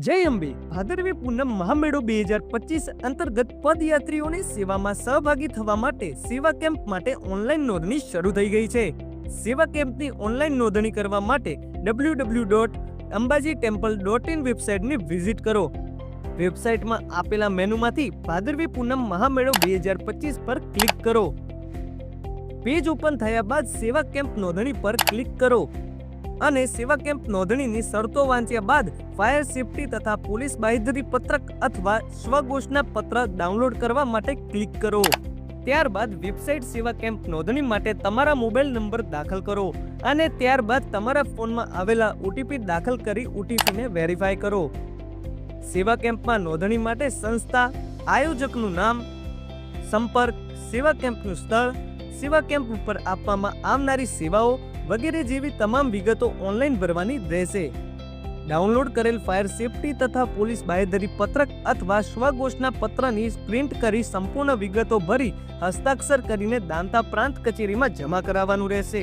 જય અંબે ભાદરવી પૂનમ મહામેળો 2025 અંતર્ગત પદયાત્રીઓની સેવામાં સહભાગી થવા માટે સેવા કેમ્પ માટે ઓનલાઈન નોંધણી શરૂ થઈ ગઈ છે। સેવા કેમ્પની ઓનલાઈન નોંધણી કરવા માટે www.ambajittemple.in વેબસાઇટને વિઝિટ કરો। વેબસાઇટમાં આપેલા મેનુમાંથી ભાદરવી પૂનમ મહામેળો 2025 પર ક્લિક કરો। પેજ ઓપન થયા બાદ સેવા કેમ્પ નોંધણી પર ક્લિક કરો અને સેવા કેમ્પ નોંધણીની શરતો વાંચ્યા બાદ ફાયર સેફટી તથા પોલીસ બાંહેધરી પત્રક અથવા સ્વઘોષણા પત્ર ડાઉનલોડ કરવા માટે ક્લિક કરો। ત્યારબાદ વેબસાઇટ સેવા કેમ્પ નોંધણી માટે તમારા મોબાઈલ નંબર દાખલ કરો અને ત્યારબાદ તમારા ફોનમાં આવેલા ઓટીપી દાખલ કરી ઓટીપીને વેરીફાઈ કરો। સેવા કેમ્પમાં નોંધણી માટે સંસ્થા, આયોજકનું નામ, સંપર્ક, સેવા કેમ્પનું સ્થળ, સેવા કેમ્પ ઉપર આપવામાં આવનારી સેવાઓ વગેરે જેવી તમામ વિગતો ઓનલાઈન ભરવાની રહેશે। ડાઉનલોડ કરેલ ફાયર સેફટી તથા પોલીસ બાંહેધરી પત્રક અથવા સ્વઘોષણા પત્રની પ્રિન્ટ કરી સંપૂર્ણ વિગતો ભરી હસ્તાક્ષર કરીને દાંતા પ્રાંત કચેરીમાં જમા કરાવવાનું રહેશે।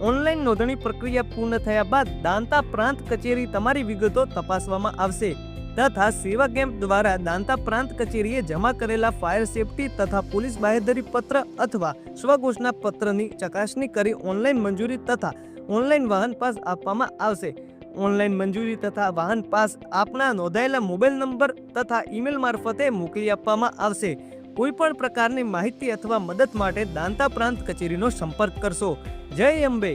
ઓનલાઈન નોંધણી પ્રક્રિયા પૂર્ણ થયા બાદ દાંતા પ્રાંત કચેરી તમારી વિગતો તપાસવામાં આવશે તથા સેવા કેમ્પ દ્વારા દાંતા પ્રાંત કચેરીએ જમા કરેલા ફાયર સેફટી તથા પોલીસ બાંહેધરી પત્ર અથવા સ્વઘોષણા પત્રની ચકાસણી કરી ઓનલાઈન મંજૂરી તથા ઓનલાઈન વાહન પાસ આપવામાં આવશે। ઓનલાઈન મંજૂરી તથા વાહન પાસ આપના નોંધાયેલા મોબાઈલ નંબર તથા ઈમેલ મારફતે મોકલી આપવામાં આવશે। કોઈ પણ પ્રકારની માહિતી અથવા મદદ માટે દાંતા પ્રાંત કચેરીનો સંપર્ક કરશો। જય અંબે।